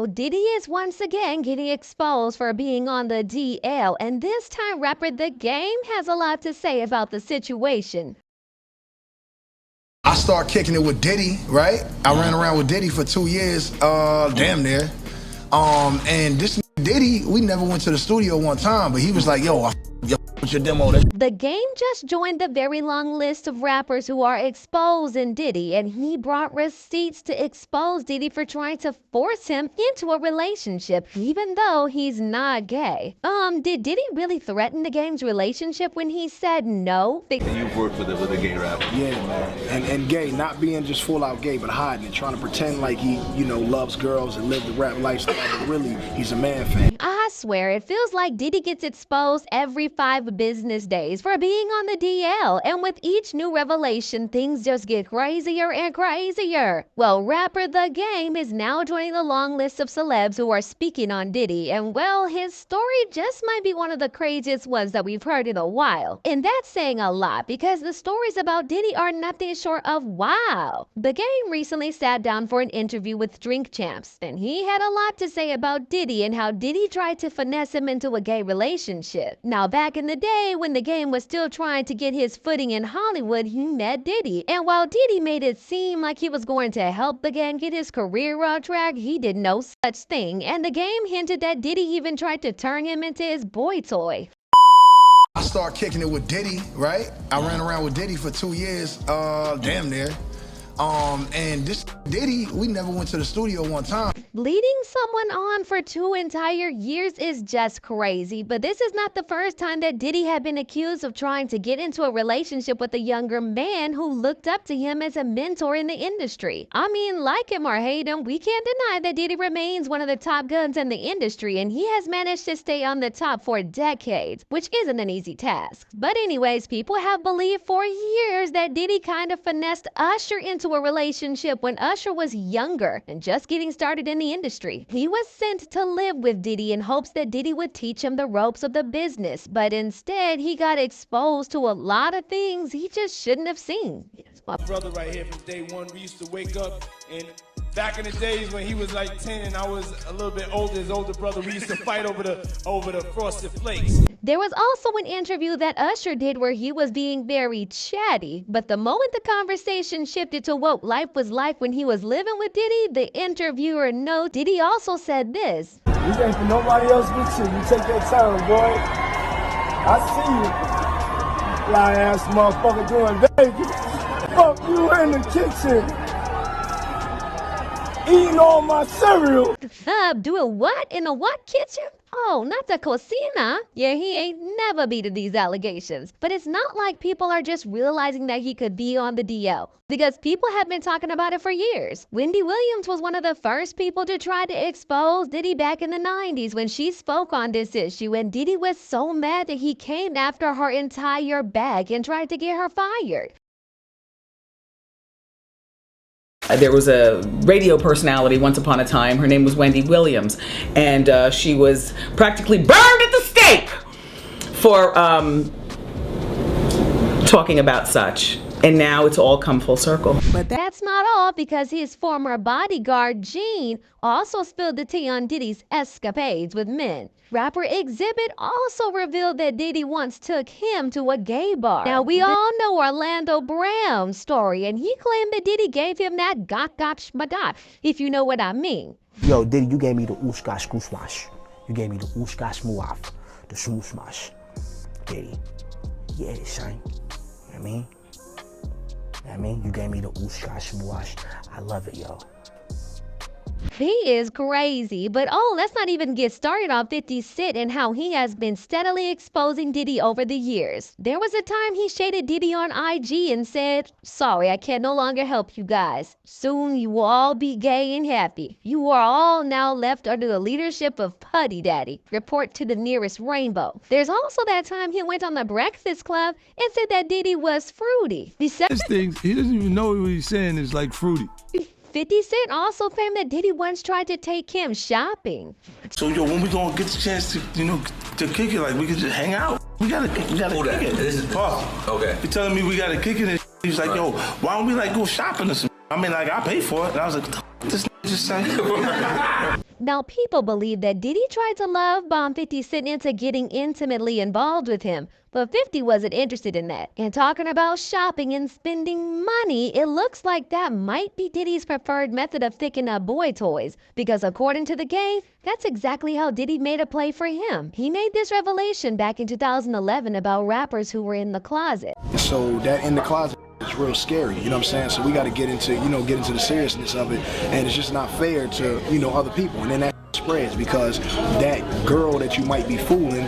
So Diddy is once again getting exposed for being on the DL, and this time rapper The Game has a lot to say about the situation. I started kicking it with Diddy, right? I ran around with Diddy for 2 years, damn near. And this Diddy, we never went to the studio one time, but he was like, yo, with your demo. The Game just joined the very long list of rappers who are exposing Diddy, and he brought receipts to expose Diddy for trying to force him into a relationship, even though he's not gay. Did Diddy really threaten The Game's relationship when he said no? You've worked with a gay rapper. Yeah, man. And gay, not being just full out gay, but hiding it, trying to pretend like he, loves girls and live the rap lifestyle, but really, he's a man fan. I swear, it feels like Diddy gets exposed every 5 business days for being on the DL, and with each new revelation, things just get crazier and crazier. Well, rapper The Game is now joining the long list of celebs who are speaking on Diddy, and well, his story just might be one of the craziest ones that we've heard in a while. And that's saying a lot, because the stories about Diddy are nothing short of wow. The Game recently sat down for an interview with Drink Champs, and he had a lot to say about Diddy and how Diddy tried to finesse him into a gay relationship. Now, back in the day when The Game was still trying to get his footing in Hollywood, he met Diddy. And while Diddy made it seem like he was going to help The Game get his career on track, he did no such thing. And The Game hinted that Diddy even tried to turn him into his boy toy. I started kicking it with Diddy, right? I ran around with Diddy for 2 years, damn near. And this Diddy, we never went to the studio one time. Leading someone on for 2 entire years is just crazy, but this is not the first time that Diddy had been accused of trying to get into a relationship with a younger man who looked up to him as a mentor in the industry. I mean, like him or hate him, we can't deny that Diddy remains one of the top guns in the industry, and he has managed to stay on the top for decades, which isn't an easy task. But anyways, people have believed for years that Diddy kind of finessed Usher into a relationship when Usher was younger and just getting started in the industry. He was sent to live with Diddy in hopes that Diddy would teach him the ropes of the business, but instead he got exposed to a lot of things he just shouldn't have seen. My brother right here from day one, we used to wake up, and back in the days when he was like 10 and I was a little bit older, his older brother, we used to fight over the Frosted Flakes. There was also an interview that Usher did where he was being very chatty, but the moment the conversation shifted to what life was like when he was living with Diddy, the interviewer notes Diddy also said this. You ain't for nobody else but you. You take your time, boy. I see you. Fly ass motherfucker doing Vegas. Fuck you in the kitchen. Eating all my cereal. Doing what? In the what kitchen? Oh, not the cocina. Yeah, he ain't never beaten these allegations. But it's not like people are just realizing that he could be on the DL, because people have been talking about it for years. Wendy Williams was one of the first people to try to expose Diddy back in the 90s when she spoke on this issue, and Diddy was so mad that he came after her entire bag and tried to get her fired. There was a radio personality once upon a time. Her name was Wendy Williams, and she was practically burned at the stake for talking about such. And now it's all come full circle. But that's not all, because his former bodyguard, Gene, also spilled the tea on Diddy's escapades with men. Rapper Exhibit also revealed that Diddy once took him to a gay bar. Now, we all know Orlando Brown's story, and he claimed that Diddy gave him that got schmagot, if you know what I mean. Yo, Diddy, you gave me the ooshka smash. You gave me the ooshka smuaf, the smash. Diddy. Yeah, son. You know what I mean? You gave me the ooshka smuash. I love it, yo. He is crazy. But let's not even get started on 50 Cent and how he has been steadily exposing Diddy over the years. There was a time he shaded Diddy on IG and said, "Sorry, I can no longer help you guys. Soon you will all be gay and happy. You are all now left under the leadership of Putty Daddy. Report to the nearest rainbow." There's also that time he went on the Breakfast Club and said that Diddy was fruity. This thing, he doesn't even know what he's saying is like fruity. 50 Cent also claimed that Diddy once tried to take him shopping. So yo, when we gonna get the chance to, to kick it, like we could just hang out. We gotta kick it. This is Paul. Okay. He telling me we gotta kick it. He was like, yo, why don't we like go shopping or something? I mean, like I pay for it. And I was like, what the this just say? Now, people believe that Diddy tried to love bomb 50 Cent into getting intimately involved with him, but 50 wasn't interested in that. And talking about shopping and spending money, it looks like that might be Diddy's preferred method of picking up boy toys, because according to the game, that's exactly how Diddy made a play for him. He made this revelation back in 2011 about rappers who were in the closet. So that in the closet is real scary, you know what I'm saying? So we got to get into the seriousness of it, and it's just not fair to, other people. And then that spreads because that girl that you might be fooling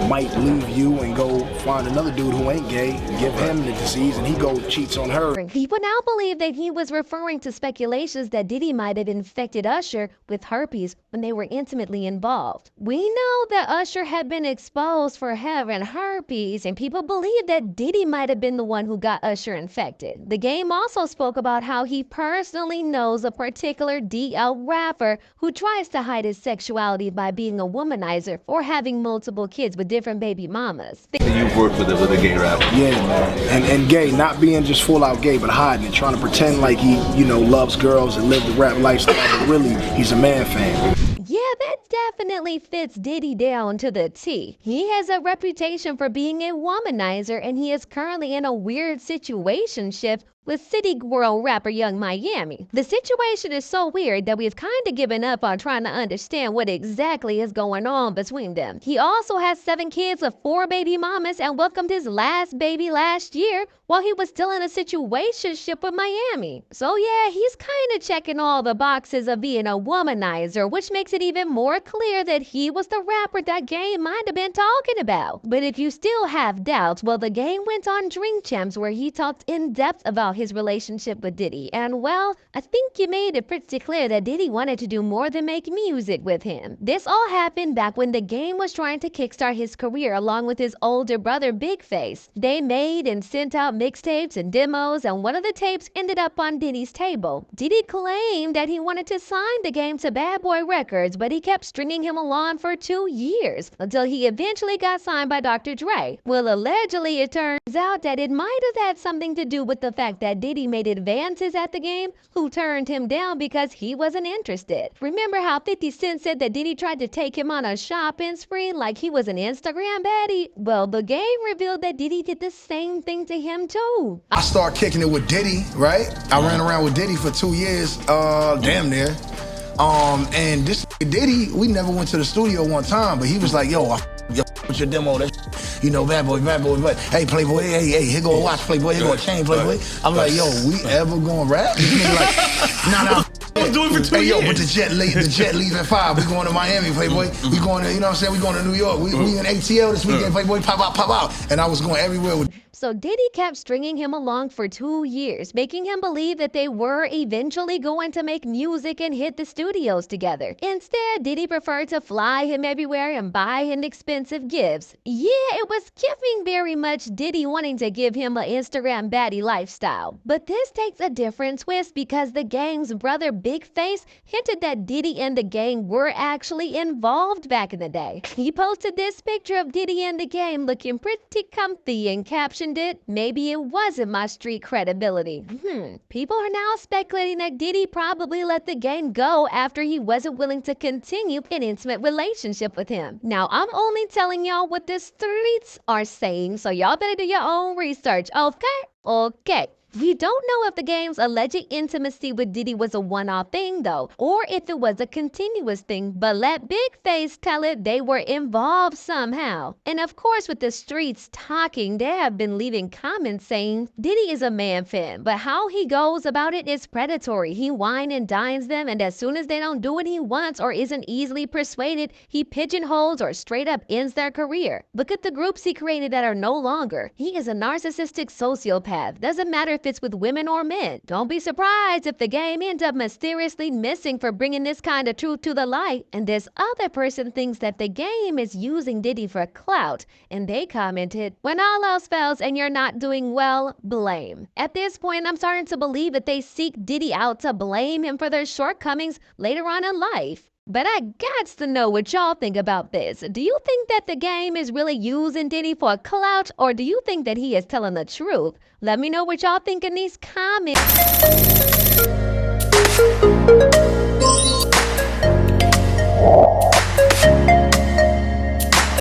might leave you and go find another dude who ain't gay, give him the disease, and he go cheats on her. People now believe that he was referring to speculations that Diddy might have infected Usher with herpes when they were intimately involved. We know that Usher had been exposed for having herpes, and people believe that Diddy might have been the one who got Usher infected. The game also spoke about how he personally knows a particular DL rapper who tries to hide his sexuality by being a womanizer or having multiple kids with different baby mamas. You've worked with a gay rapper. Yeah, man. And gay, not being just full out gay, but hiding it, trying to pretend like he, loves girls and live the rap lifestyle, but really, he's a man fan. Yeah, that definitely fits Diddy down to the T. He has a reputation for being a womanizer, and he is currently in a weird situationship with City Girl rapper Young Miami. The situation is so weird that we've kind of given up on trying to understand what exactly is going on between them. He also has 7 kids with 4 baby mamas and welcomed his last baby last year while he was still in a situationship with Miami. So yeah, he's kind of checking all the boxes of being a womanizer, which makes it even more clear that he was the rapper that Game might have been talking about. But if you still have doubts, well, the Game went on Drink Champs where he talked in depth about his relationship with Diddy. And well, I think he made it pretty clear that Diddy wanted to do more than make music with him. This all happened back when the Game was trying to kickstart his career along with his older brother Big Face. They made and sent out mixtapes and demos, and one of the tapes ended up on Diddy's table. Diddy claimed that he wanted to sign the Game to Bad Boy Records, but he kept stringing him along for 2 years until he eventually got signed by Dr. Dre. Well, allegedly it turns out that it might have had something to do with the fact that Diddy made advances at the Game, who turned him down because he wasn't interested. Remember how 50 Cent said that Diddy tried to take him on a shopping spree like he was an Instagram baddie? Well, the Game revealed that Diddy did the same thing to him too. I started kicking it with Diddy, right? I ran around with Diddy for 2 years, damn near. And this Diddy, we never went to the studio one time, but he was like, yo, with your demo, that bad boy, but hey, Playboy, hey, here go a watch, Playboy, here go a chain, Playboy. I'm like, yo, we ever gonna rap? Like, nah. I was doing it for 2 years. Yo, but the jet leave at 5. We going to Miami, Playboy. We going to, we going to New York. We in ATL this weekend, Playboy, pop out. And I was going everywhere with. So Diddy kept stringing him along for 2 years, making him believe that they were eventually going to make music and hit the studios together. Instead, Diddy preferred to fly him everywhere and buy him expensive gifts. Yeah, it was giving very much Diddy wanting to give him an Instagram baddie lifestyle. But this takes a different twist because the Game's brother Big Face hinted that Diddy and the Game were actually involved back in the day. He posted this picture of Diddy and the Game looking pretty comfy and captioned it, "Maybe it wasn't my street credibility." People are now speculating that Diddy probably let the Game go after he wasn't willing to continue an intimate relationship with him. Now, I'm only telling y'all what the streets are saying, so y'all better do your own research, okay? We don't know if the Game's alleged intimacy with Diddy was a one-off thing though, or if it was a continuous thing, but let Big Face tell it they were involved somehow. And of course, with the streets talking, they have been leaving comments saying Diddy is a man fan, but how he goes about it is predatory. He wine and dines them, and as soon as they don't do what he wants or isn't easily persuaded, he pigeonholes or straight up ends their career. Look at the groups he created that are no longer. He is a narcissistic sociopath. Doesn't matter if it's with women or men. Don't be surprised if the Game ends up mysteriously missing for bringing this kind of truth to the light, and this other person thinks that the Game is using Diddy for clout, and they commented, "When all else fails and you're not doing well, blame." At this point, I'm starting to believe that they seek Diddy out to blame him for their shortcomings later on in life. But I gots to know what y'all think about this. Do you think that the Game is really using Diddy for clout, or do you think that he is telling the truth? Let me know what y'all think in these comments.